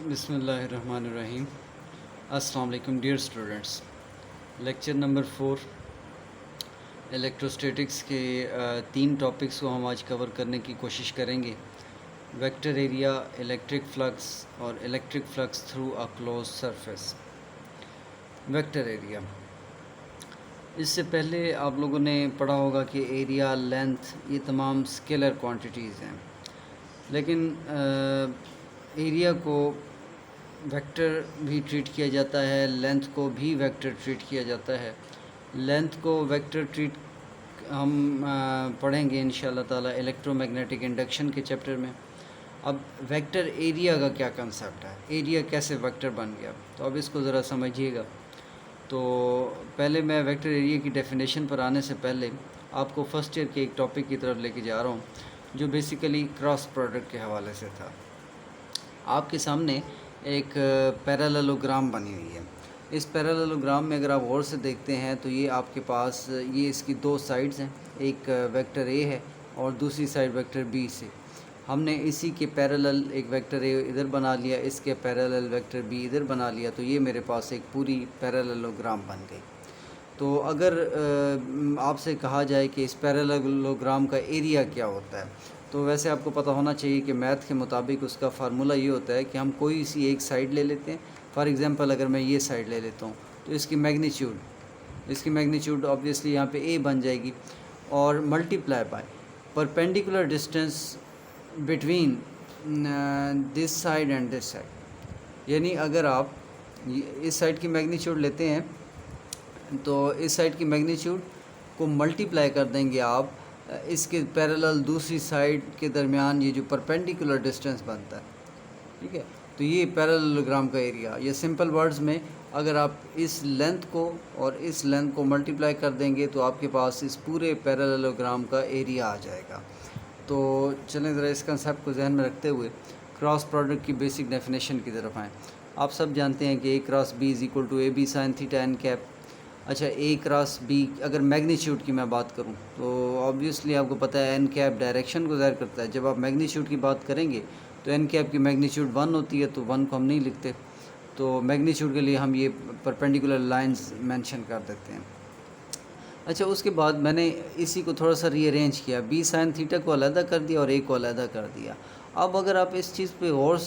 بسم اللہ الرحمن الرحیم. السلام علیکم ڈیئر اسٹوڈنٹس. لیکچر نمبر 4 الیکٹروسٹیٹکس کے 3 ٹاپکس کو ہم آج کور کرنے کی کوشش کریں گے: ویکٹر ایریا، الیکٹرک فلکس اور electric flux through a close surface. Vector area, اس سے پہلے آپ لوگوں نے پڑھا ہوگا کہ ایریا، لینتھ، یہ تمام اسکیلر کوانٹیٹیز ہیں، لیکن ایریا کو ویکٹر بھی ٹریٹ کیا جاتا ہے، لینتھ کو بھی ویکٹر ٹریٹ کیا جاتا ہے. لینتھ کو ویکٹر ٹریٹ ہم پڑھیں گے انشاءاللہ تعالی الیکٹرو میگنیٹک انڈکشن کے چیپٹر میں. اب ویکٹر ایریا کا کیا کنسیپٹ ہے، ایریا کیسے ویکٹر بن گیا، تو اب اس کو ذرا سمجھیے گا. تو پہلے میں ویکٹر ایریا کی ڈیفینیشن پر آنے سے پہلے آپ کو فرسٹ ایئر کے ایک ٹاپک کی طرف لے کے جا رہا ہوں جو بیسیکلی کراس پروڈکٹ کے حوالے سے تھا. آپ کے سامنے ایک پیراللوگرام بنی ہوئی ہے. اس پیراللوگرام میں اگر آپ غور سے دیکھتے ہیں تو یہ آپ کے پاس یہ اس کی 2 سائڈز ہیں، ایک ویکٹر اے ہے اور دوسری سائڈ ویکٹر بی سے. ہم نے اسی کے پیرالل ایک ویکٹر اے ادھر بنا لیا، اس کے پیرالل ویکٹر بی ادھر بنا لیا، تو یہ میرے پاس ایک پوری پیراللوگرام بن گئی. تو اگر آپ سے کہا جائے کہ اس پیراللوگرام کا ایریا کیا ہوتا ہے، تو ویسے آپ کو پتہ ہونا چاہیے کہ میتھ کے مطابق اس کا فارمولہ یہ ہوتا ہے کہ ہم کوئی سی ایک سائڈ لے لیتے ہیں. فار ایگزامپل اگر میں یہ سائڈ لے لیتا ہوں تو اس کی میگنیچیوڈ آبویسلی یہاں پہ اے بن جائے گی، اور multiply by perpendicular distance between this side and this side. یعنی اگر آپ اس سائڈ کی میگنیچیوڈ لیتے ہیں تو اس سائڈ کی میگنیچیوڈ کو ملٹیپلائی کر دیں گے آپ اس کے پیرالل دوسری سائڈ کے درمیان یہ جو پرپینڈیکولر ڈسٹینس بنتا ہے، ٹھیک ہے. تو یہ پیراللوگرام کا ایریا، یہ سمپل ورڈز میں اگر آپ اس لینتھ کو اور اس لینتھ کو ملٹیپلائی کر دیں گے تو آپ کے پاس اس پورے پیراللوگرام کا ایریا آ جائے گا. تو چلیں ذرا اس کنسیپٹ کو ذہن میں رکھتے ہوئے کراس پروڈکٹ کی بیسک ڈیفینیشن کی طرف آئیں. آپ سب جانتے ہیں کہ A cross B is equal to A B sine theta n cap. اچھا، اے کراس بی اگر میگنیچیوڈ کی میں بات کروں تو آبویسلی آپ کو پتہ ہے این کیپ ڈائریکشن کو ظاہر کرتا ہے. جب آپ میگنیچیوڈ کی بات کریں گے تو این کیپ کی میگنیچیوڈ 1 ہوتی ہے، تو 1 کو ہم نہیں لکھتے، تو میگنیچیوڈ کے لیے ہم یہ پرپینڈیکولر لائنز مینشن کر دیتے ہیں. اچھا، اس کے بعد میں نے اسی کو تھوڑا سا ری ارینج کیا، بی سائن تھیٹا کو علیحدہ کر دیا اور اے کو علیحدہ کر دیا. اب اگر آپ اس چیز پہ غور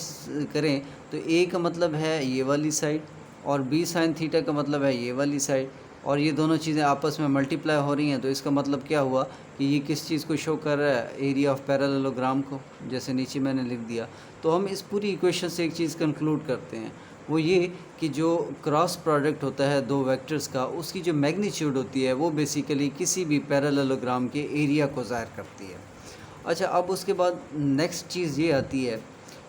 کریں تو اے کا مطلب ہے یہ والی سائڈ اور بی سائن تھیٹا کا مطلب ہے یہ والی سائڈ، اور یہ دونوں چیزیں آپس میں ملٹیپلائی ہو رہی ہیں. تو اس کا مطلب کیا ہوا کہ یہ کس چیز کو شو کر رہا ہے، ایریا آف پیراللوگرام کو، جیسے نیچے میں نے لکھ دیا. تو ہم اس پوری ایکویشن سے ایک چیز کنکلوڈ کرتے ہیں، وہ یہ کہ جو کراس پروڈکٹ ہوتا ہے 2 ویکٹرز کا، اس کی جو میگنیچیوڈ ہوتی ہے وہ بیسیکلی کسی بھی پیراللوگرام کے ایریا کو ظاہر کرتی ہے. اچھا، اب اس کے بعد نیکسٹ چیز یہ آتی ہے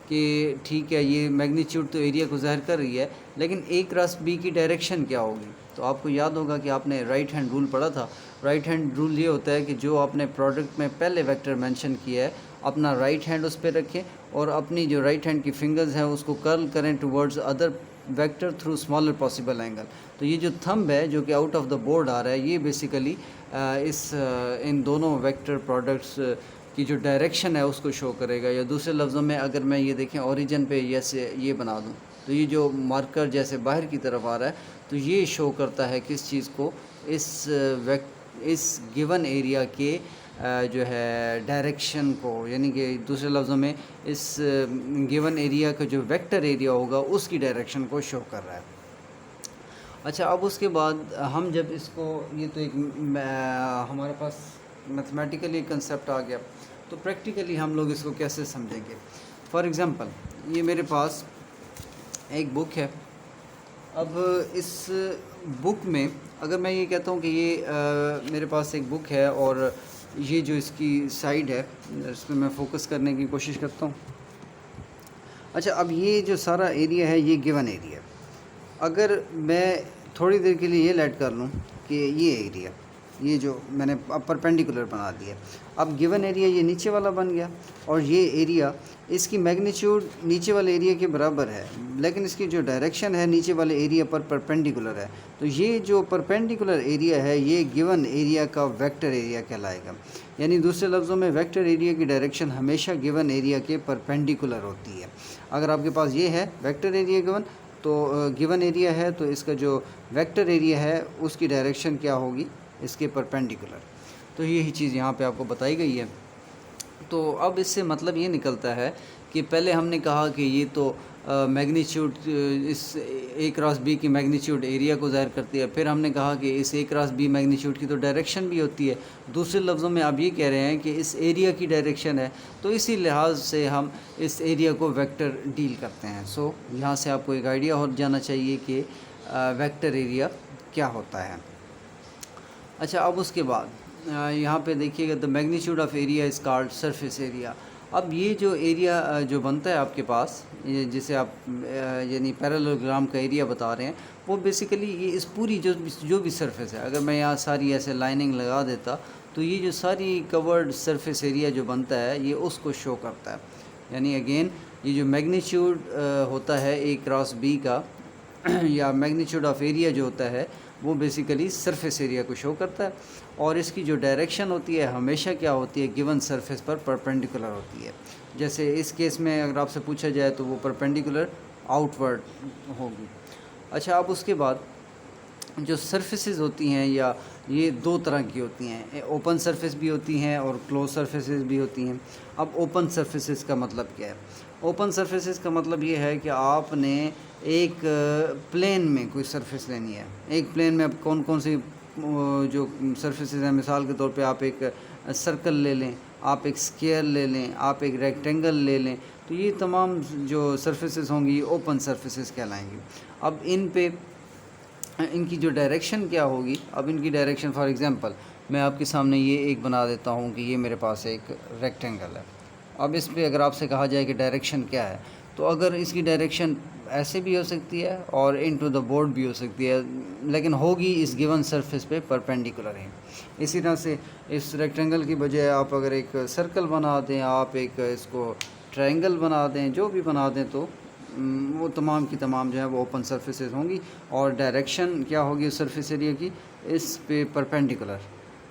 کہ ٹھیک ہے، یہ میگنیچیوڈ تو ایریا کو ظاہر کر رہی ہے، لیکن اے کراس بی کی ڈائریکشن کیا ہوگی. تو آپ کو یاد ہوگا کہ آپ نے رائٹ ہینڈ رول پڑھا تھا. رائٹ ہینڈ رول یہ ہوتا ہے کہ جو آپ نے پروڈکٹ میں پہلے ویکٹر مینشن کیا ہے، اپنا رائٹ ہینڈ اس پہ رکھیں اور اپنی جو رائٹ ہینڈ کی فنگرز ہیں اس کو کرل کریں towards other vector through smaller possible angle. تو یہ جو تھمب ہے جو کہ آؤٹ آف دا بورڈ آ رہا ہے، یہ بیسیکلی ان دونوں ویکٹر پروڈکٹس کی جو ڈائریکشن ہے اس کو شو کرے گا. یا دوسرے لفظوں میں اگر میں یہ دیکھیں اوریجن پہ جیسے یہ بنا دوں تو یہ جو مارکر جیسے باہر کی طرف آ رہا ہے، تو یہ شو کرتا ہے کس چیز کو، اس گیون ایریا کے جو ہے ڈائریکشن کو، یعنی کہ دوسرے لفظوں میں اس گیون ایریا کا جو ویکٹر ایریا ہوگا اس کی ڈائریکشن کو شو کر رہا ہے. اچھا، اب اس کے بعد ہم جب اس کو، یہ تو ایک ہمارے پاس میتھمیٹیکلی کنسیپٹ آ گیا، تو پریکٹیکلی ہم لوگ اس کو کیسے سمجھیں گے. فار ایگزامپل یہ میرے پاس ایک بک ہے. اب اس بک میں اگر میں یہ کہتا ہوں کہ یہ میرے پاس ایک بک ہے اور یہ جو اس کی سائڈ ہے اس پہ میں فوکس کرنے کی کوشش کرتا ہوں. اچھا، اب یہ جو سارا ایریا ہے یہ گیون ایریا ہے. اگر میں تھوڑی دیر کے لیے یہ لیٹ کر لوں کہ یہ ایریا، یہ جو میں نے اب پرپینڈیکولر بنا دیا، اب گیون ایریا یہ نیچے والا بن گیا، اور یہ ایریا اس کی میگنیچیوڈ نیچے والے ایریا کے برابر ہے، لیکن اس کی جو ڈائریکشن ہے نیچے والے ایریا پر پرپینڈیکولر ہے. تو یہ جو پرپینڈیکولر ایریا ہے یہ گیون ایریا کا ویکٹر ایریا کہلائے گا. یعنی دوسرے لفظوں میں ویکٹر ایریا کی ڈائریکشن ہمیشہ گیون ایریا کے پرپینڈیکولر ہوتی ہے. اگر آپ کے پاس یہ ہے ویکٹر ایریا گیون تو گیون ایریا ہے تو اس کا جو ویکٹر ایریا ہے اس کی ڈائریکشن کیا ہوگی؟ اس کے پرپینڈیکولر. تو یہی چیز یہاں پہ آپ کو بتائی گئی ہے. تو اب اس سے مطلب یہ نکلتا ہے کہ پہلے ہم نے کہا کہ یہ تو magnitude us a cross be کی میگنیچیوڈ ایریا کو ظاہر کرتی ہے. پھر ہم نے کہا کہ اس اے کراس بی میگنیچیوڈ کی تو ڈائریکشن بھی ہوتی ہے. دوسرے لفظوں میں آپ یہ کہہ رہے ہیں کہ اس ایریا کی ڈائریکشن ہے تو اسی لحاظ سے ہم اس ایریا کو ویکٹر ڈیل کرتے ہیں. سو یہاں سے آپ کو ایک آئیڈیا ہو جانا چاہیے کہ ویکٹر ایریا کیا ہوتا ہے. اچھا اب اس کے بعد یہاں پہ دیکھیے گا the magnitude of area is called surface area. اب یہ جو ایریا جو بنتا ہے آپ کے پاس جسے آپ یعنی پیرالوگرام کا ایریا بتا رہے ہیں وہ بیسیکلی یہ اس پوری جو بھی سرفیس ہے اگر میں یہاں ساری ایسے لائننگ لگا دیتا تو یہ جو ساری کورڈ سرفیس ایریا جو بنتا ہے یہ اس کو شو کرتا ہے. یعنی اگین یہ جو میگنیچیوڈ ہوتا ہے اے کراس بی کا یا میگنیچیوڈ آف ایریا جو ہوتا ہے وہ بیسیکلی سرفیس ایریا کو شو کرتا ہے اور اس کی جو ڈائریکشن ہوتی ہے ہمیشہ کیا ہوتی ہے گیون سرفیس پر پرپینڈیکولر ہوتی ہے. جیسے اس کیس میں اگر آپ سے پوچھا جائے تو وہ پرپینڈیکولر آؤٹ ورڈ ہوگی. اچھا اب اس کے بعد جو سرفیسز ہوتی ہیں یا یہ دو طرح کی ہوتی ہیں, اوپن سرفیس بھی ہوتی ہیں اور کلوز سرفیسز بھی ہوتی ہیں. اب اوپن سرفیسز کا مطلب کیا ہے؟ اوپن سرفیسز کا مطلب یہ ہے کہ آپ نے ایک پلین میں کوئی سرفیس لینی ہے. ایک پلین میں اب کون کون سی جو سرفیسز ہیں, مثال کے طور پہ آپ ایک سرکل لے لیں, آپ ایک اسکیئر لے لیں, آپ ایک ریکٹینگل لے لیں, تو یہ تمام جو سرفیسز ہوں گی یہ اوپن سرفیسز کہلائیں گی. اب ان پہ ان کی جو ڈائریکشن کیا ہوگی؟ اب ان کی ڈائریکشن فار ایگزامپل میں آپ کے سامنے یہ ایک بنا دیتا ہوں کہ یہ میرے پاس ایک ریکٹینگل ہے. اب اس پہ اگر آپ سے کہا جائے کہ ڈائریکشن کیا ہے تو اگر اس کی ڈائریکشن ایسے بھی ہو سکتی ہے اور انٹو دا بورڈ بھی ہو سکتی ہے لیکن ہوگی اس گیون سرفیس پہ پرپینڈیکولر ہے. اسی طرح سے اس ریکٹینگل کی بجائے آپ اگر ایک سرکل بنا دیں, آپ ایک اس کو ٹرائنگل بنا دیں, جو بھی بنا دیں تو وہ تمام کی تمام جو ہے وہ اوپن سرفیسز ہوں گی اور ڈائریکشن کیا ہوگی اس سرفیس ایریا کی اس پہ پرپینڈیکولر.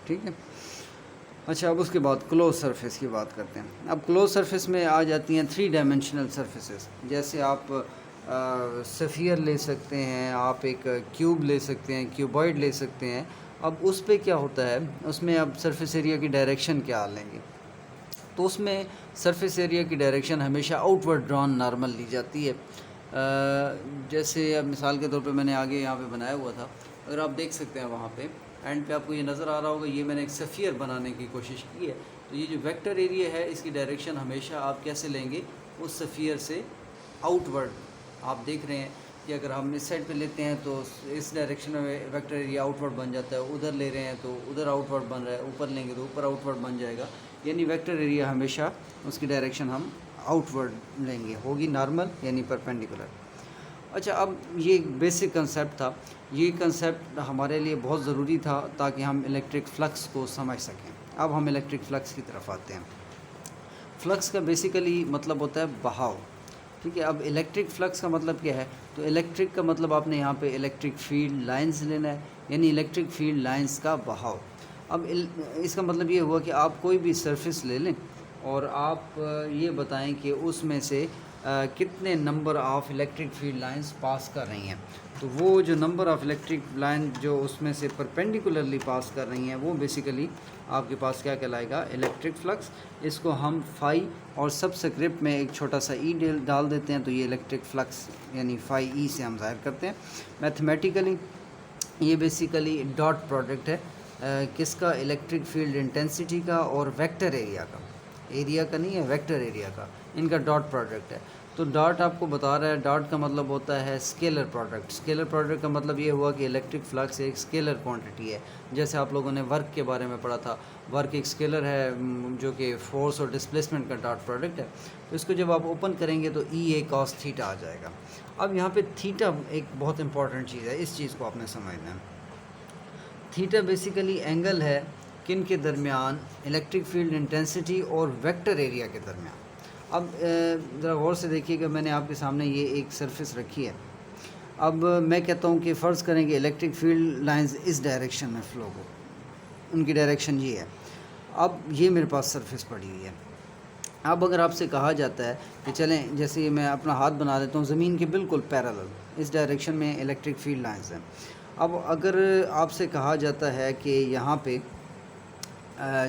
ٹھیک ہے. اچھا اب اس کے بعد کلوز سرفیس کی بات کرتے ہیں. اب کلوز سرفیس میں آ جاتی ہیں 3 ڈائمینشنل سرفیسز. جیسے آپ سفیئر لے سکتے ہیں, آپ ایک کیوب لے سکتے ہیں, کیوبوئڈ لے سکتے ہیں. اب اس پہ کیا ہوتا ہے, اس میں اب سرفیس ایریا کی ڈائریکشن کیا لیں گے؟ تو اس میں سرفیس ایریا کی ڈائریکشن ہمیشہ آؤٹ ورڈ ڈران نارمل لی جاتی ہے. جیسے اب مثال کے طور پہ میں نے آگے یہاں پہ بنایا ہوا تھا, اگر آپ دیکھ سکتے ہیں وہاں پہ اینڈ پہ آپ کو یہ نظر آ رہا ہوگا, یہ میں نے ایک سفیئر بنانے کی کوشش کی ہے. تو یہ جو ویکٹر ایریا ہے اس کی ڈائریکشن ہمیشہ آپ کیسے لیں گے؟ اس سفیئر سے آؤٹ ورڈ. آپ دیکھ رہے ہیں کہ اگر ہم اس سائڈ پہ لیتے ہیں تو اس ڈائریکشن میں ویکٹر ایریا آؤٹ ورڈ بن جاتا ہے, ادھر لے رہے ہیں تو ادھر آؤٹ ورڈ بن رہا ہے, اوپر لیں گے تو اوپر آؤٹ ورڈ بن جائے گا. یعنی ویکٹر ایریا ہمیشہ اس کی ڈائریکشن ہم آؤٹ ورڈ لیں گے, ہوگی نارمل یعنی پرپینڈیکولر. اچھا اب یہ ایک بیسک کنسیپٹ تھا. یہ کنسیپٹ ہمارے لیے بہت ضروری تھا تاکہ ہم الیکٹرک فلکس کو سمجھ سکیں. اب ہم الیکٹرک فلکس کی طرف آتے ہیں. فلکس کا بیسیکلی مطلب ہوتا ہے بہاؤ. ٹھیک ہے. اب الیکٹرک فلکس کا مطلب کیا ہے؟ تو الیکٹرک کا مطلب آپ نے یہاں پہ الیکٹرک فیلڈ لائنز لینا ہے, یعنی الیکٹرک فیلڈ لائنز کا بہاؤ. اب اس کا مطلب یہ ہوا کہ آپ کوئی بھی سرفیس لے لیں اور آپ یہ بتائیں کہ اس میں سے کتنے number of electric field lines pass کر رہی ہیں. تو وہ جو نمبر آف الیکٹرک لائن جو اس میں سے پرپینڈیکولرلی پاس کر رہی ہیں وہ بیسیکلی آپ کے پاس کیا کہلائے گا؟ Electric flicks. اس کو ہم فائی اور سب سکرپٹ میں ایک چھوٹا سا ای ڈال دیتے ہیں تو یہ الیکٹرک فلکس یعنی فائی ای سے ہم ظاہر کرتے ہیں. میتھمیٹیکلی یہ بیسیکلی ڈاٹ پروڈکٹ ہے کس کا؟ الیکٹرک فیلڈ انٹینسٹی کا اور ویکٹر ایریا کا. ایریا کا نہیں ہے, ویکٹر ایریا کا. ان کا ڈاٹ پروڈکٹ ہے. تو ڈاٹ آپ کو بتا رہا ہے, ڈاٹ کا مطلب ہوتا ہے اسکیلر پروڈکٹ. اسکیلر پروڈکٹ کا مطلب یہ ہوا کہ الیکٹرک فلکس ایک اسکیلر کوانٹٹی ہے. جیسے آپ لوگوں نے ورک کے بارے میں پڑھا تھا, ورک ایک اسکیلر ہے جو کہ فورس اور ڈسپلیسمنٹ کا ڈاٹ پروڈکٹ ہے. تو اس کو جب آپ اوپن کریں گے تو ای اے کاس تھیٹا آ جائے گا. اب یہاں پہ تھیٹا ایک بہت امپورٹنٹ چیز ہے, اس چیز کو آپ نے سمجھنا ہے. تھیٹا بیسیکلی اینگل ہے کن کے درمیان؟ الیکٹرک فیلڈ انٹینسٹی اور ویکٹر ایریا کے درمیان. اب ذرا غور سے دیکھیے کہ میں نے آپ کے سامنے یہ ایک سرفیس رکھی ہے. اب میں کہتا ہوں کہ فرض کریں کہ الیکٹرک فیلڈ لائنز اس ڈائریکشن میں فلو ہو, ان کی ڈائریکشن یہ ہے. اب یہ میرے پاس سرفیس پڑی ہوئی ہے. اب اگر آپ سے کہا جاتا ہے کہ چلیں جیسے میں اپنا ہاتھ بنا دیتا ہوں زمین کے بالکل پیرالل اس ڈائریکشن میں الیکٹرک فیلڈ لائنز ہیں. اب اگر آپ سے کہا جاتا ہے کہ یہاں پہ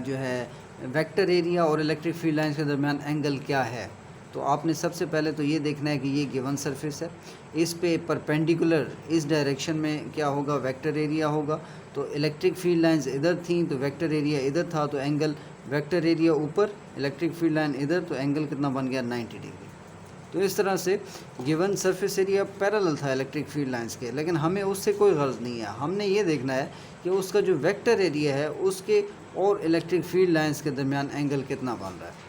جو ہے ویکٹر ایریا اور الیکٹرک فیلڈ لائنز کے درمیان اینگل کیا ہے، تو آپ نے سب سے پہلے تو یہ دیکھنا ہے کہ یہ گیون سرفیس ہے، اس پہ پرپینڈیکولر اس ڈائریکشن میں کیا ہوگا، ویکٹر ایریا ہوگا. تو الیکٹرک فیلڈ لائنز ادھر تھیں تو ویکٹر ایریا ادھر تھا، تو اینگل ویکٹر ایریا اوپر، الیکٹرک فیلڈ لائن ادھر، تو اینگل کتنا بن گیا 90 ڈگری. تو اس طرح سے گیون سرفیس ایریا پیرالل تھا الیکٹرک فیلڈ لائنز کے، لیکن ہمیں اس سے کوئی غرض نہیں ہے. ہم نے یہ دیکھنا ہے کہ اس کا جو ویکٹر ایریا ہے اس کے اور الیکٹرک فیلڈ لائنز کے درمیان اینگل کتنا بن رہا ہے.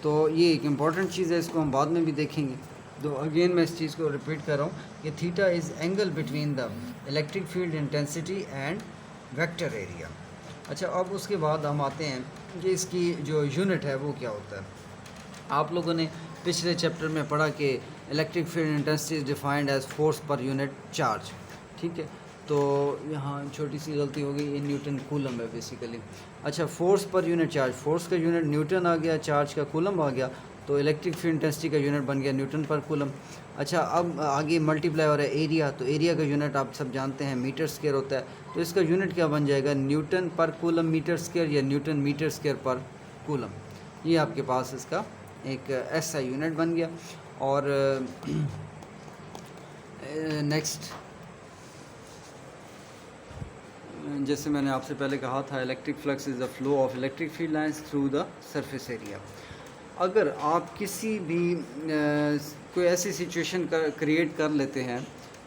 تو یہ ایک امپورٹنٹ چیز ہے، اس کو ہم بعد میں بھی دیکھیں گے. تو اگین میں اس چیز کو ریپیٹ کر رہا ہوں کہ theta is angle between the electric field intensity and vector area. اچھا، اب اس کے بعد ہم آتے ہیں کہ اس کی جو یونٹ ہے وہ کیا ہوتا ہے. آپ لوگوں نے پچھلے چیپٹر میں پڑھا کہ electric field intensity is defined as force per unit charge. ٹھیک ہے، تو یہاں چھوٹی سی غلطی ہو گئی، یہ نیوٹن کولم ہے بیسیکلی. اچھا، force per unit charge, force کا یونٹ نیوٹن آ گیا، چارج کا کولم آ گیا، تو الیکٹرک فیلڈ انٹینسٹی کا یونٹ بن گیا نیوٹن پر کولم. اچھا، اب آگے ملٹیپلائی ہو رہا ہے ایریا، تو ایریا کا یونٹ آپ سب جانتے ہیں میٹر اسکوائر ہوتا ہے، تو اس کا یونٹ کیا بن جائے گا، نیوٹن پر کولم میٹر اسکوائر یا نیوٹن میٹر اسکوائر پر کولم. یہ آپ کے پاس اس کا ایک ایسا یونٹ بن گیا. اور نیکسٹ، جیسے میں نے آپ سے پہلے کہا تھا electric flux is the flow of electric field lines through the surface area. اگر آپ کسی بھی کوئی ایسی سچویشن کریٹ کر لیتے ہیں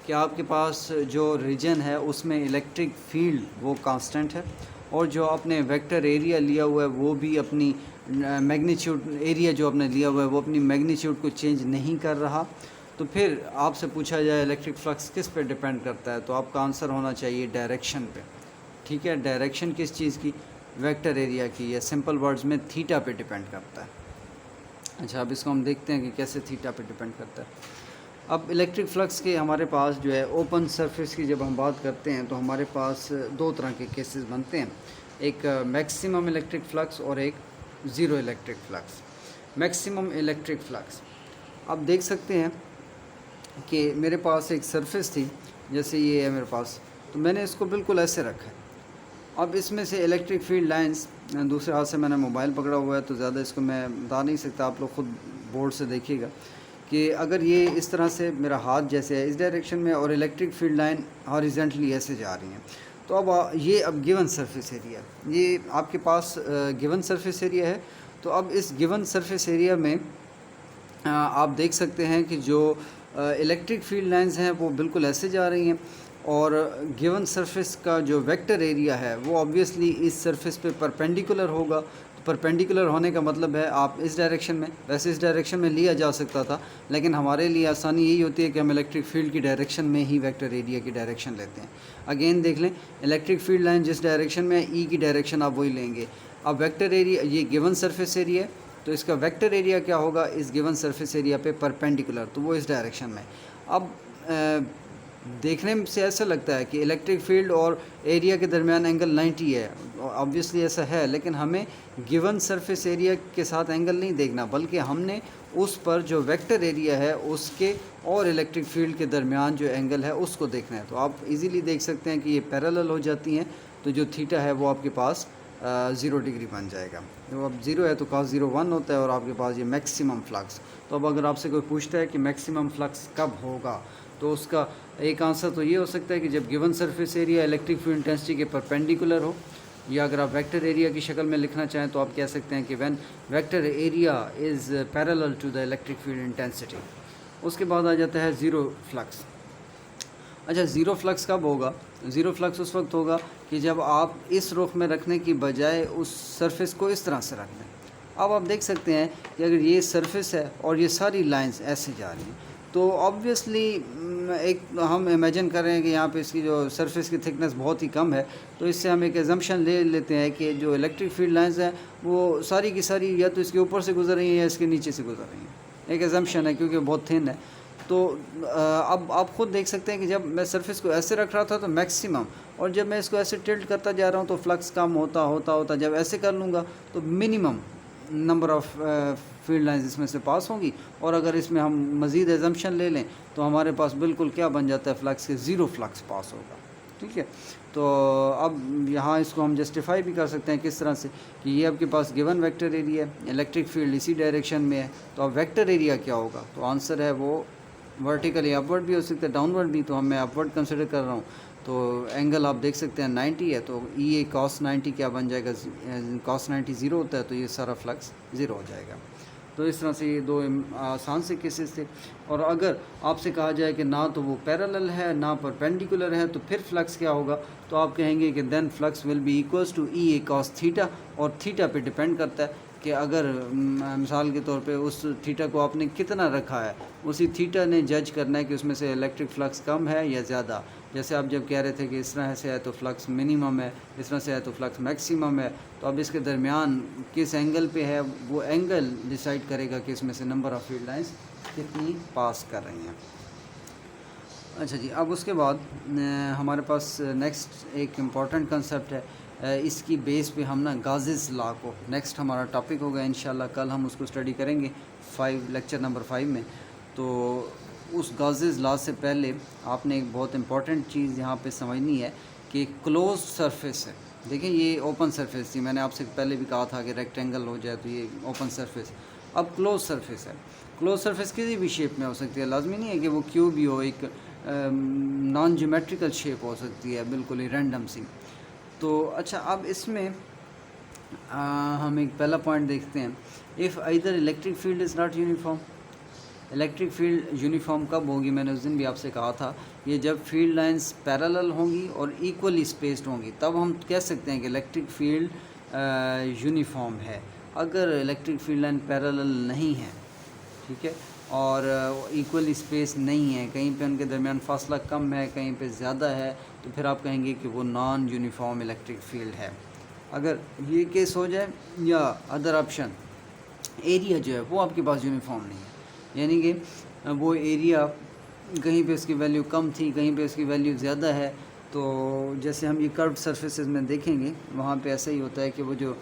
کہ آپ کے پاس جو ریجن ہے اس میں الیکٹرک فیلڈ وہ کانسٹنٹ ہے، اور جو آپ نے ویکٹر ایریا لیا ہوا ہے وہ بھی اپنی میگنیچیوڈ، ایریا جو آپ نے لیا ہوا ہے وہ اپنی میگنیچیوڈ کو چینج نہیں کر رہا، تو پھر آپ سے پوچھا جائے الیکٹرک فلکس کس پہ ڈیپینڈ کرتا ہے، تو آپ کا آنسر ہونا چاہیے ڈائریکشن پہ. ٹھیک ہے، ڈائریکشن کس چیز کی، ویکٹر ایریا کی، یا سمپل ورڈز میں تھیٹا پہ ڈیپینڈ کرتا ہے. اچھا، اب اس کو ہم دیکھتے ہیں کہ کیسے تھیٹا پہ ڈیپینڈ کرتا ہے. اب الیکٹرک فلکس کے ہمارے پاس جو ہے اوپن سرفیس کی جب ہم بات کرتے ہیں تو ہمارے پاس دو طرح کے کیسز بنتے ہیں، ایک میکسیمم الیکٹرک فلکس اور ایک zero electric flux. Maximum electric flux, آپ دیکھ سکتے ہیں کہ میرے پاس ایک سرفیس تھی، جیسے یہ ہے میرے پاس، تو میں نے اس کو بالکل ایسے رکھا ہے. اب اس میں سے الیکٹرک فیلڈ لائنز، دوسرے ہاتھ سے میں نے موبائل پکڑا ہوا ہے تو زیادہ اس کو میں بتا نہیں سکتا، آپ لوگ خود بورڈ سے دیکھیے گا کہ اگر یہ اس طرح سے میرا ہاتھ جیسے ہے اس ڈائریکشن میں اور الیکٹرک فیلڈ لائن ہاریزنٹلی ایسے جا رہی ہیں، تو اب یہ اب گیون سرفیس ایریا ہے، یہ آپ کے پاس گیون سرفیس ایریا ہے. تو اب اس گیون سرفیس ایریا میں آپ دیکھ سکتے ہیں کہ جو الیکٹرک فیلڈ لائنز ہیں وہ بالکل ایسے جا رہی ہیں، اور گیون سرفیس کا جو ویکٹر ایریا ہے وہ آبویسلی اس سرفیس پہ پرپینڈیکولر ہوگا. تو پرپینڈیکولر ہونے کا مطلب ہے آپ اس ڈائریکشن میں، ویسے اس ڈائریکشن میں لیا جا سکتا تھا، لیکن ہمارے لیے آسانی یہی ہوتی ہے کہ ہم الیکٹرک فیلڈ کی ڈائریکشن میں ہی ویکٹر ایریا کی ڈائریکشن لیتے ہیں. اگین دیکھ لیں، الیکٹرک فیلڈ لائن جس ڈائریکشن میں ای کی ڈائریکشن آپ وہی لیں گے. اب ویکٹر ایریا، یہ گیون سرفیس ایریا ہے، تو اس کا ویکٹر ایریا کیا ہوگا اس گیون سرفیس ایریا پہ پرپینڈیکولر، تو وہ اس ڈائریکشن میں. اب دیکھنے سے ایسا لگتا ہے کہ الیکٹرک فیلڈ اور ایریا کے درمیان اینگل 90 ہے، آبویسلی ایسا ہے، لیکن ہمیں گیون سرفیس ایریا کے ساتھ اینگل نہیں دیکھنا، بلکہ ہم نے اس پر جو ویکٹر ایریا ہے اس کے اور الیکٹرک فیلڈ کے درمیان جو اینگل ہے اس کو دیکھنا ہے. تو آپ ایزیلی دیکھ سکتے ہیں کہ یہ پیرالل ہو جاتی ہیں، تو جو تھیٹا ہے وہ آپ کے پاس 0 ڈگری بن جائے گا. تو اب 0 ہے تو cos 0 1 ہوتا ہے، اور آپ کے پاس یہ میکسیمم فلکس. تو اب اگر آپ سے کوئی پوچھتا ہے کہ میکسیمم فلکس کب ہوگا، تو اس کا ایک آنسر تو یہ ہو سکتا ہے کہ جب given surface area electric field intensity کے پرپینڈیکولر ہو، یا اگر آپ ویکٹر ایریا کی شکل میں لکھنا چاہیں تو آپ کہہ سکتے ہیں کہ when vector area is parallel to the electric field intensity. اس کے بعد آ جاتا ہے زیرو فلکس. اچھا، زیرو فلکس کب ہوگا؟ زیرو فلکس اس وقت ہوگا کہ جب آپ اس رخ میں رکھنے کی بجائے اس سرفیس کو اس طرح سے رکھ دیں. اب آپ دیکھ سکتے ہیں کہ اگر یہ سرفیس ہے اور یہ ساری لائنز ایسے جا رہی ہیں، تو آبویسلی ایک ہم امیجن کر رہے ہیں کہ یہاں پہ اس کی جو سرفیس کی تھکنس بہت ہی کم ہے، تو اس سے ہم ایک ایزمپشن لے لیتے ہیں کہ جو الیکٹرک فیلڈ لائنز ہیں وہ ساری کی ساری یا تو اس کے اوپر سے گزر رہی ہیں یا اس کے نیچے سے گزر رہی ہیں. ایک ایزمپشن ہے کیونکہ بہت تھن ہے. تو اب آپ خود دیکھ سکتے ہیں کہ جب میں سرفیس کو ایسے رکھ رہا تھا تو میکسیمم، اور جب میں اس کو ایسے ٹلٹ کرتا جا رہا ہوں تو فلکس کم ہوتا جب ایسے کر لوں گا تو minimum number of field lines اس میں سے پاس ہوں گی. اور اگر اس میں ہم مزید ایزمپشن لے لیں تو ہمارے پاس بالکل کیا بن جاتا ہے فلکس کے 0 فلکس پاس ہوگا. ٹھیک ہے. تو اب یہاں اس کو ہم جسٹیفائی بھی کر سکتے ہیں کس طرح سے کہ یہ آپ کے پاس گیون ویکٹر ایریا ہے، الیکٹرک فیلڈ اسی ڈائریکشن میں ہے، تو اب ویکٹر ایریا کیا ہوگا؟ تو آنسر ہے وہ ورٹیکلی اپورڈ بھی ہو سکتا ہے، ڈاؤن ورڈ بھی. تو میں اپورڈ کنسیڈر کر رہا ہوں. تو اینگل آپ دیکھ سکتے ہیں 90 ہے، تو ای اے cos 90 کیا بن جائے گا؟ cos 90 0 ہوتا ہے، تو یہ سارا فلکس 0 ہو جائے گا. تو اس طرح سے یہ دو آسان سے کیسز تھے. اور اگر آپ سے کہا جائے کہ نہ تو وہ پیرالل ہے نہ پرپینڈیکولر ہے تو پھر فلکس کیا ہوگا؟ تو آپ کہیں گے کہ then flux will be equals to E A cos theta, اور تھیٹا پہ ڈپینڈ کرتا ہے کہ اگر مثال کے طور پہ اس تھیٹا کو آپ نے کتنا رکھا ہے، اسی تھیٹا نے جج کرنا ہے کہ اس میں سے الیکٹرک فلکس کم ہے یا زیادہ. جیسے آپ جب کہہ رہے تھے کہ اس طرح سے ہے تو فلکس منیمم ہے، اس طرح سے ہے تو فلکس میکسیمم ہے، تو اب اس کے درمیان کس اینگل پہ ہے وہ اینگل ڈیسائیڈ کرے گا کہ اس میں سے نمبر آف فیلڈ لائنس کتنی پاس کر رہی ہیں. اچھا جی، اب اس کے بعد ہمارے پاس نیکسٹ ایک امپورٹنٹ کنسیپٹ ہے. اس کی بیس پہ ہم نا گازز لا کو نیکسٹ ہمارا ٹاپک ہوگا انشاءاللہ. کل ہم اس کو اسٹڈی کریں گے لیکچر نمبر 5 میں. تو اس گازز لا سے پہلے آپ نے ایک بہت امپورٹنٹ چیز یہاں پہ سمجھنی ہے کہ کلوز سرفیس ہے. دیکھیں یہ اوپن سرفیس تھی، میں نے آپ سے پہلے بھی کہا تھا کہ ریکٹینگل ہو جائے تو یہ اوپن سرفیس. اب کلوز سرفیس ہے. کلوز سرفیس کسی بھی شیپ میں ہو سکتی ہے، لازمی نہیں ہے کہ وہ کیوب ہی ہو، ایک نان جیومیٹریکل شیپ ہو سکتی ہے بالکل ہی رینڈم سی. تو اچھا، اب اس میں ہم ایک پہلا پوائنٹ دیکھتے ہیں. If either electric field is not uniform. Electric field uniform کب ہوگی؟ میں نے اس دن بھی آپ سے کہا تھا یہ جب فیلڈ لائنز پیرالل ہوں گی اور ایکولی اسپیسڈ ہوں گی تب ہم کہہ سکتے ہیں کہ الیکٹرک فیلڈ یونیفارم ہے. اگر الیکٹرک فیلڈ لائن پیرالل نہیں ہے، ٹھیک ہے، اور ایکولی اسپیس نہیں ہے، کہیں پہ ان کے درمیان فاصلہ کم ہے کہیں پہ زیادہ ہے، تو پھر آپ کہیں گے کہ وہ نان یونیفارم الیکٹرک فیلڈ ہے. اگر یہ کیس ہو جائے، یا ادر آپشن ایریا جو ہے وہ آپ کے پاس یونیفارم نہیں ہے، یعنی کہ وہ ایریا کہیں پہ اس کی ویلیو کم تھی کہیں پہ اس کی ویلیو زیادہ ہے. تو جیسے ہم یہ کروڈ سرفیسز میں دیکھیں گے وہاں پہ ایسا ہی ہوتا ہے کہ وہ جو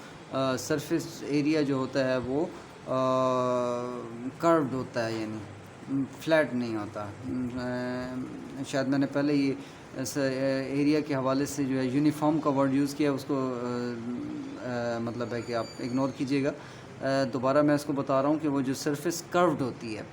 سرفیس ایریا جو ہوتا ہے وہ کروڈ ہوتا ہے، یعنی فلیٹ نہیں ہوتا. شاید میں نے پہلے یہ ایریا کے حوالے سے جو ہے یونیفارم کا ورڈ یوز کیا، اس کو مطلب ہے کہ آپ اگنور کیجیے گا. دوبارہ میں اس کو بتا رہا ہوں کہ وہ جو سرفیس کروڈ ہوتی ہے،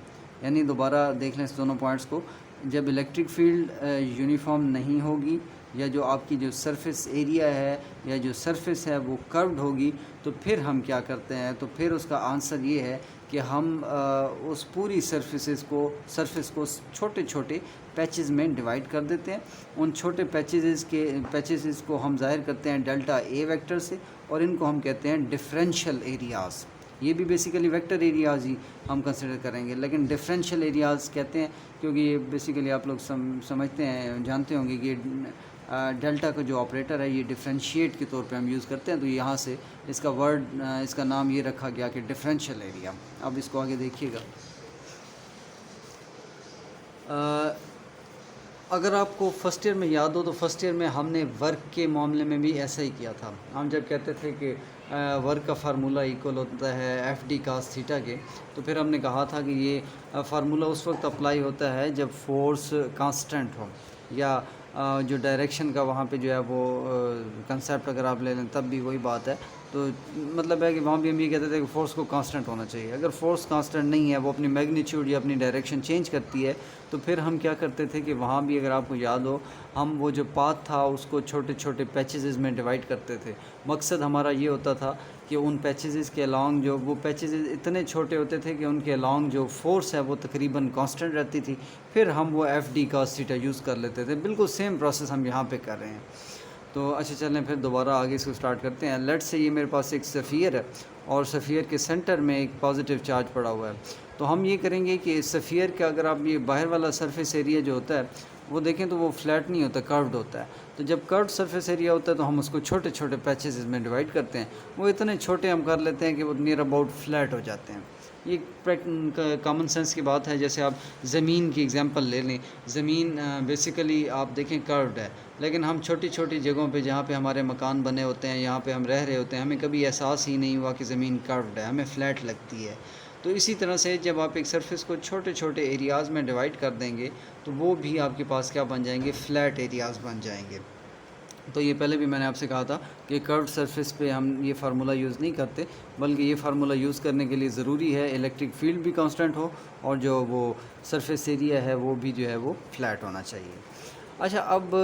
یعنی دوبارہ دیکھ لیں اس دونوں پوائنٹس کو. جب الیکٹرک فیلڈ یونیفارم نہیں ہوگی، یا جو آپ کی جو سرفیس ایریا ہے یا جو سرفیس ہے وہ کروڈ ہوگی، تو پھر ہم کیا کرتے ہیں؟ تو پھر اس کا آنسر یہ ہے کہ ہم اس پوری سرفیس کو چھوٹے چھوٹے پیچز میں ڈیوائیڈ کر دیتے ہیں. ان چھوٹے پیچز کو ہم ظاہر کرتے ہیں ڈیلٹا اے ویکٹر سے، اور ان کو ہم کہتے ہیں ڈفرینشیل ایریاز. یہ بھی بیسیکلی ویکٹر ایریاز ہی ہم کنسیڈر کریں گے، لیکن ڈفرینشیل ایریاز کہتے ہیں کیونکہ یہ بیسیکلی آپ لوگ سمجھتے ہیں، جانتے ہوں گے کہ ڈیلٹا کا جو آپریٹر ہے یہ ڈفرینشیٹ کے طور پہ ہم یوز کرتے ہیں. تو یہاں سے اس کا ورڈ، اس کا نام یہ رکھا گیا کہ ڈفرینشیل ایریا. اب اس کو آگے دیکھیے گا. اگر آپ کو فرسٹ ایئر میں یاد ہو تو فرسٹ ایئر میں ہم نے ورک کے معاملے میں بھی ایسا ہی کیا تھا. ہم جب کہتے تھے کہ ورک کا فارمولہ ایکول ہوتا ہے ایف ڈی cos تھیٹا کے، تو پھر ہم نے کہا تھا کہ یہ فارمولہ اس وقت اپلائی ہوتا ہے جب فورس کانسٹنٹ ہو، یا جو ڈائریکشن کا وہاں پہ جو ہے وہ کنسیپٹ اگر آپ لے لیں تب بھی وہی بات ہے. تو مطلب ہے کہ وہاں بھی ہم یہ کہتے تھے کہ فورس کو کانسٹنٹ ہونا چاہیے. اگر فورس کانسٹنٹ نہیں ہے، وہ اپنی میگنیچیوڈ یا اپنی ڈائریکشن چینج کرتی ہے، تو پھر ہم کیا کرتے تھے کہ وہاں بھی اگر آپ کو یاد ہو ہم وہ جو پاتھ تھا اس کو چھوٹے چھوٹے پیچز میں ڈیوائیڈ کرتے تھے. مقصد ہمارا یہ ہوتا تھا کہ ان پیچز کے along جو وہ پیچز اتنے چھوٹے ہوتے تھے کہ ان کے along جو فورس ہے وہ تقریباً کانسٹنٹ رہتی تھی. پھر ہم وہ F D cos theta use کر لیتے تھے. بالکل سیم پروسیس ہم یہاں پہ کر رہے ہیں. تو اچھا چلیں پھر دوبارہ آگے اس کو سٹارٹ کرتے ہیں. لیٹ سے یہ میرے پاس ایک سفیر ہے اور سفیر کے سینٹر میں ایک پازیٹیو چارج پڑا ہوا ہے. تو ہم یہ کریں گے کہ سفیر کا اگر آپ یہ باہر والا سرفیس ایریا جو ہوتا ہے وہ دیکھیں تو وہ فلیٹ نہیں ہوتا، کروڈ ہوتا ہے. تو جب کروڈ سرفیس ایریا ہوتا ہے تو ہم اس کو چھوٹے چھوٹے پیچز میں ڈیوائیڈ کرتے ہیں. وہ اتنے چھوٹے ہم کر لیتے ہیں کہ وہ نیر اباؤٹ فلیٹ ہو جاتے ہیں. یہ کامن سینس کی بات ہے. جیسے آپ زمین کی اگزامپل لے لیں. زمین بیسیکلی آپ دیکھیں کروڈ ہے, لیکن ہم چھوٹی چھوٹی جگہوں پہ جہاں پہ ہمارے مکان بنے ہوتے ہیں, یہاں پہ ہم رہ رہے ہوتے ہیں, ہمیں کبھی احساس ہی نہیں ہوا کہ زمین کروڈ ہے, ہمیں فلیٹ لگتی ہے. تو اسی طرح سے جب آپ ایک سرفیس کو چھوٹے چھوٹے ایریاز میں ڈیوائڈ کر دیں گے تو وہ بھی آپ کے پاس کیا بن جائیں گے, فلیٹ ایریاز بن جائیں گے. تو یہ پہلے بھی میں نے آپ سے کہا تھا کہ کروڈ سرفیس پہ ہم یہ فارمولا یوز نہیں کرتے, بلکہ یہ فارمولا یوز کرنے کے لیے ضروری ہے الیکٹرک فیلڈ بھی کانسٹنٹ ہو اور جو وہ سرفیس ایریا ہے وہ بھی جو ہے وہ فلیٹ ہونا چاہیے. اچھا, اب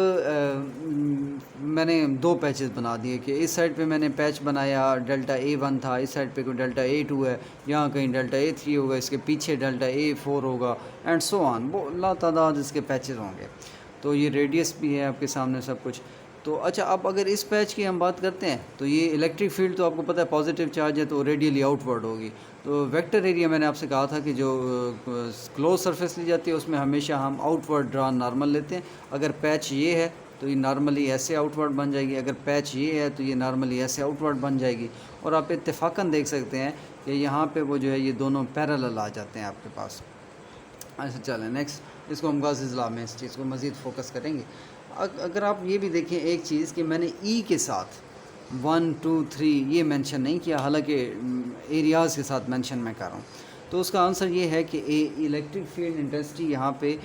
میں نے 2 پیچز بنا دیے کہ اس سائڈ پہ میں نے پیچ بنایا ڈیلٹا A1 تھا, اس سائڈ پہ کوئی ڈیلٹا A2 ہے, یہاں کہیں ڈیلٹا A3 ہوگا, اس کے پیچھے ڈیلٹا A4 ہوگا اینڈ سو آن. وہ لا تعداد اس کے پیچز ہوں گے. تو یہ ریڈیس بھی ہے آپ کے سامنے سب کچھ. تو اچھا, اب اگر اس پیچ کی ہم بات کرتے ہیں تو یہ الیکٹرک فیلڈ تو آپ کو پتہ ہے پازیٹیو چارج ہے تو ریڈیلی آؤٹ ورڈ ہوگی. تو ویکٹر ایریا میں نے آپ سے کہا تھا کہ جو کلوز سرفیس لی جاتی ہے اس میں ہمیشہ ہم آؤٹ ورڈ ڈرا نارمل لیتے ہیں. اگر پیچ یہ ہے تو یہ نارملی ایسے آؤٹ ورڈ بن جائے گی, اگر پیچ یہ ہے تو یہ نارملی ایسے آؤٹ ورڈ بن جائے گی. اور آپ اتفاقاً دیکھ سکتے ہیں کہ یہاں پہ وہ جو ہے یہ دونوں پیرالل آ جاتے ہیں آپ کے پاس. اچھا چلیں نیکسٹ, اس کو ہم غازیز لا میں اس چیز کو مزید فوکس کریں گے. اگر آپ یہ بھی دیکھیں ایک چیز کہ میں نے ای کے ساتھ 1 2 3 یہ مینشن نہیں کیا, حالانکہ ایریاز کے ساتھ مینشن میں کر رہا ہوں. تو اس کا آنسر یہ ہے کہ الیکٹرک فیلڈ انٹینسٹی یہاں پہ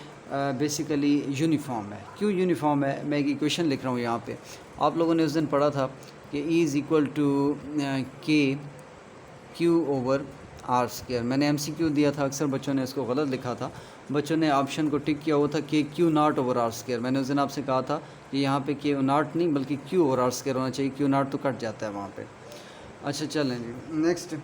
بیسیکلی یونیفارم ہے. کیوں یونیفارم ہے؟ میں ایک ایکویشن لکھ رہا ہوں یہاں پہ. آپ لوگوں نے اس دن پڑھا تھا کہ E از ایکول ٹو کے کیو اوور آر اسکیئر. میں نے MCQ دیا تھا, اکثر بچوں نے اس کو غلط لکھا تھا. بچوں نے آپشن کو ٹک کیا ہوا تھا کہ کیو ناٹ اوور آر اسکیئر. میں نے اس دن آپ سے کہا تھا کہ یہاں پہ کیو ناٹ نہیں بلکہ کیو اوور آر اسکیئر ہونا چاہیے, کیو ناٹ تو کٹ جاتا ہے وہاں پہ. اچھا چلیں جی نیکسٹ.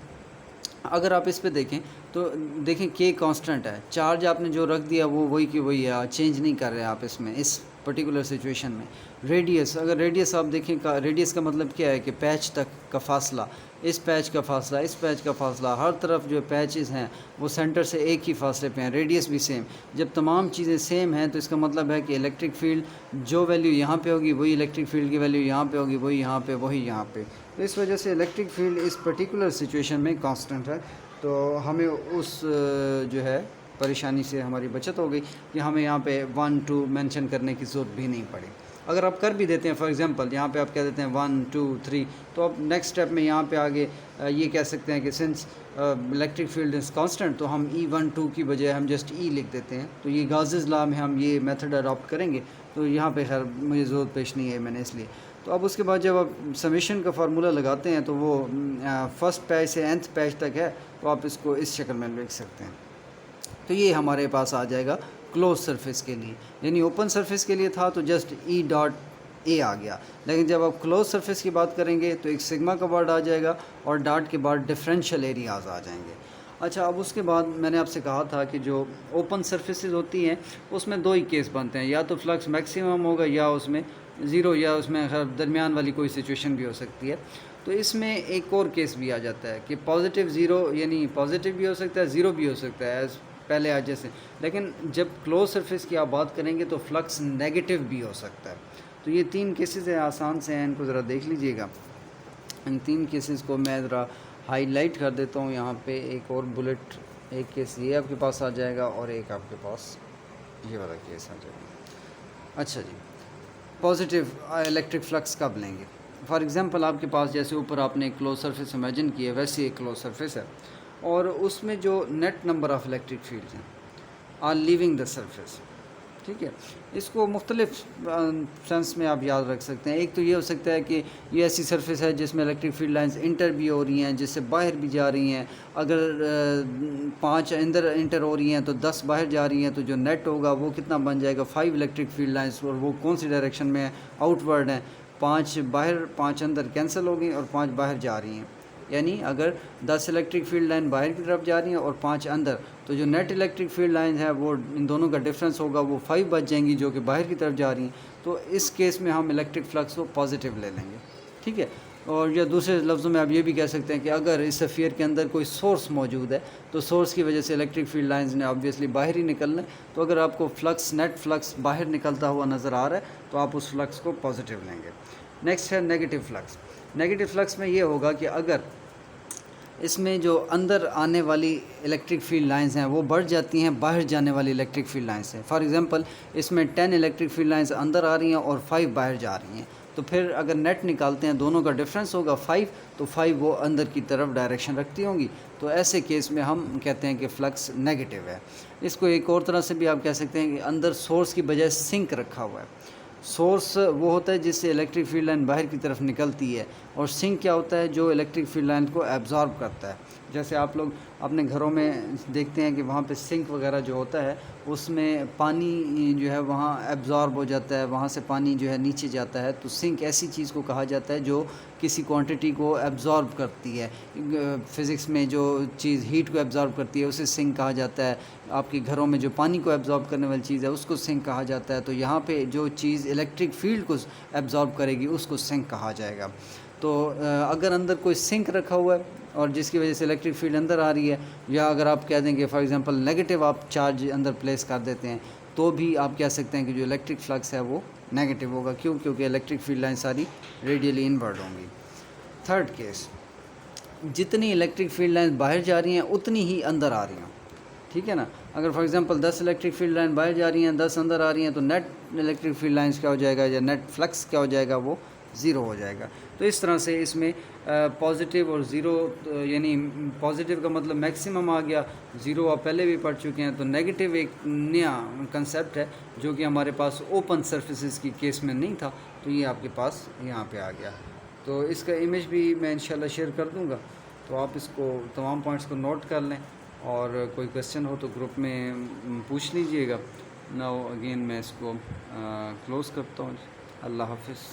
اگر آپ اس پہ دیکھیں تو دیکھیں کے کانسٹنٹ ہے, چارج آپ نے جو رکھ دیا وہ وہی کی وہی ہے, چینج نہیں کر رہے آپ اس میں اس پرٹیکولر سچویشن میں. ریڈیس, اگر ریڈیس آپ دیکھیں ریڈیس کا مطلب کیا ہے کہ پیچ تک کا فاصلہ, اس پیچ کا فاصلہ, اس پیچ کا فاصلہ, ہر طرف جو پیچز ہیں وہ سینٹر سے ایک ہی فاصلے پہ ہیں. ریڈیس بھی سیم. جب تمام چیزیں سیم ہیں تو اس کا مطلب ہے کہ الیکٹرک فیلڈ جو ویلیو یہاں پہ ہوگی وہی الیکٹرک فیلڈ کی ویلیو یہاں پہ ہوگی, وہی یہاں پہ, وہی یہاں پہ. تو اس وجہ سے الیکٹرک فیلڈ اس پرٹیکولر سچویشن میں کانسٹنٹ ہے. تو ہمیں اس جو ہے پریشانی سے ہماری بچت ہو گئی کہ ہمیں یہاں پہ 1 2 مینشن کرنے کی ضرورت بھی نہیں پڑی. اگر آپ کر بھی دیتے ہیں فار ایگزامپل یہاں پہ آپ کہہ دیتے ہیں 1 2 3, تو آپ نیکسٹ اسٹیپ میں یہاں پہ آگے یہ کہہ سکتے ہیں کہ since electric field is constant تو ہم E1 2 کی بجائے ہم جسٹ E لکھ دیتے ہیں. تو یہ غازیز لا میں ہم یہ میتھڈ اڈاپٹ کریں گے. تو یہاں پہ خیر مجھے ضرورت پیش نہیں ہے میں نے اس لیے. تو اب اس کے بعد جب آپ سمیشن کا فارمولہ لگاتے ہیں تو وہ فرسٹ پیچ سے nth پیچ تک ہے, تو آپ اس کو اس شکل میں لکھ سکتے ہیں. تو یہ ہمارے پاس آ جائے گا کلوز سرفیس کے لیے. یعنی اوپن سرفیس کے لیے تھا تو جسٹ E ڈاٹ اے آ گیا, لیکن جب آپ کلوز سرفیس کی بات کریں گے تو ایک سگما کا ورڈ آ جائے گا اور ڈاٹ کے بعد ڈفرینشیل ایریاز آ جائیں گے. اچھا, اب اس کے بعد میں نے آپ سے کہا تھا کہ جو اوپن سرفیسز ہوتی ہیں اس میں 2 ہی کیس بنتے ہیں, یا تو فلکس میکسیمم ہوگا یا اس میں زیرو, یا اس میں درمیان والی کوئی سچویشن بھی ہو سکتی ہے. تو اس میں ایک اور کیس بھی آ جاتا ہے کہ پازیٹیو زیرو, یعنی پازیٹیو بھی ہو سکتا ہے زیرو بھی ہو سکتا ہے ایز پہلے آ جیسے. لیکن جب کلوز سرفیس کی آپ بات کریں گے تو فلکس نیگیٹو بھی ہو سکتا ہے. تو یہ 3 کیسز ہیں, آسان سے ہیں, ان کو ذرا دیکھ لیجئے گا. ان 3 کیسز کو میں ذرا ہائی لائٹ کر دیتا ہوں یہاں پہ. ایک اور بلٹ, ایک کیس یہ آپ کے پاس آ جائے گا اور ایک آپ کے پاس یہ والا کیس آ جائے گا. اچھا جی, پازیٹیو الیکٹرک فلکس کب لیں گے؟ فار ایگزامپل آپ کے پاس جیسے اوپر آپ نے ایک کلوز سرفیس امیجن کی ہے ویسے ایک کلوز سرفیس ہے, اور اس میں جو net number of electric fields ہیں آر لیونگ دا سرفیس. ٹھیک ہے, اس کو مختلف سینس میں آپ یاد رکھ سکتے ہیں. ایک تو یہ ہو سکتا ہے کہ یہ ایسی سرفیس ہے جس میں الیکٹرک فیلڈ لائنز انٹر بھی ہو رہی ہیں, جس سے باہر بھی جا رہی ہیں. اگر 5 اندر انٹر ہو رہی ہیں تو 10 باہر جا رہی ہیں, تو جو نیٹ ہوگا وہ کتنا بن جائے گا 5 الیکٹرک فیلڈ لائنز, اور وہ کون سی ڈائریکشن میں آؤٹ ورڈ ہیں, 5 باہر 5 اندر کینسل ہو گئی اور 5 باہر جا رہی ہیں. یعنی اگر 10 الیکٹرک فیلڈ لائن باہر کی طرف جا رہی ہیں اور 5 اندر, تو جو نیٹ الیکٹرک فیلڈ لائن ہے وہ ان دونوں کا ڈفرینس ہوگا, وہ 5 بچ جائیں گی جو کہ باہر کی طرف جا رہی ہیں. تو اس کیس میں ہم الیکٹرک فلکس کو پازیٹیو لے لیں گے. ٹھیک ہے, اور یا دوسرے لفظوں میں آپ یہ بھی کہہ سکتے ہیں کہ اگر اس سفیر کے اندر کوئی سورس موجود ہے تو سورس کی وجہ سے الیکٹرک فیلڈ لائنز نے آبویسلی باہر ہی نکلنا ہے. تو اگر آپ کو فلکس نیٹ فلکس باہر نکلتا ہوا نظر آ رہا ہے تو آپ اس فلکس کو پازیٹیو لیں گے. نیکسٹ ہے نیگیٹو فلکس. نیگیٹو فلکس میں یہ ہوگا کہ اگر اس میں جو اندر آنے والی الیکٹرک فیلڈ لائنز ہیں وہ بڑھ جاتی ہیں باہر جانے والی الیکٹرک فیلڈ لائنز ہیں. فار ایگزامپل اس میں 10 الیکٹرک فیلڈ لائنز اندر آ رہی ہیں اور 5 باہر جا رہی ہیں. تو پھر اگر نیٹ نکالتے ہیں دونوں کا ڈفرینس ہوگا 5, تو 5 وہ اندر کی طرف ڈائریکشن رکھتی ہوں گی. تو ایسے کیس میں ہم کہتے ہیں کہ فلکس نیگیٹو ہے. اس کو ایک اور طرح سے بھی آپ کہہ سکتے ہیں کہ اندر سورس کی بجائے سنک رکھا ہوا ہے. سورس وہ ہوتا ہے جس سے الیکٹرک فیلڈ لائن باہر کی طرف نکلتی ہے, اور سنک کیا ہوتا ہے جو الیکٹرک فیلڈ لائن کو ایبزارب کرتا ہے. جیسے آپ لوگ اپنے گھروں میں دیکھتے ہیں کہ وہاں پہ سنک وغیرہ جو ہوتا ہے اس میں پانی جو ہے وہاں ایبزارب ہو جاتا ہے, وہاں سے پانی جو ہے نیچے جاتا ہے. تو سنک ایسی چیز کو کہا جاتا ہے جو کسی کوانٹٹی کو ایبزارب کرتی ہے. فزکس میں جو چیز ہیٹ کو ایبزارب کرتی ہے اسے سنک کہا جاتا ہے. آپ کے گھروں میں جو پانی کو ایبزارب کرنے والی چیز ہے اس کو سنک کہا جاتا ہے. تو یہاں پہ جو چیز الیکٹرک فیلڈ کو ایبزارب کرے گی اس کو سنک کہا جائے گا. تو اگر اندر کوئی سنک رکھا ہوا ہے اور جس کی وجہ سے الیکٹرک فیلڈ اندر آ رہی ہے, یا اگر آپ کہہ دیں کہ فار ایگزامپل نیگیٹو آپ چارج اندر پلیس کر دیتے ہیں, تو بھی آپ کہہ سکتے ہیں کہ جو الیکٹرک فلکس ہے وہ نیگیٹو ہوگا. کیوں؟ کیونکہ الیکٹرک فیلڈ لائن ساری ریڈیلی انورڈ ہوں گی. تھرڈ کیس, جتنی الیکٹرک فیلڈ لائن باہر جا رہی ہیں اتنی ہی اندر آ رہی ہیں. ٹھیک ہے نا. اگر for example 10 electric field line باہر جا رہی ہیں 10 اندر آ رہی ہیں, تو نیٹ الیکٹرک فیلڈ لائنس کیا ہو جائے گا, یا نیٹ فلکس کیا ہو جائے گا, وہ 0 ہو جائے گا. تو اس طرح سے اس میں پازیٹیو اور 0, یعنی پازیٹیو کا مطلب میکسیمم آ گیا, 0 آپ پہلے بھی پڑھ چکے ہیں. تو نیگیٹو ایک نیا کنسیپٹ ہے جو کہ ہمارے پاس اوپن سرفیسز کی کیس میں نہیں تھا, تو یہ آپ کے پاس یہاں پہ آ گیا. تو اس کا امیج بھی میں انشاءاللہ شیئر کر دوں گا, تو آپ اس کو تمام پوائنٹس کو نوٹ کر لیں, اور کوئی کویسچن ہو تو گروپ میں پوچھ لیجئے گا. ناؤ اگین میں اس کو کلوز کرتا ہوں. اللہ حافظ.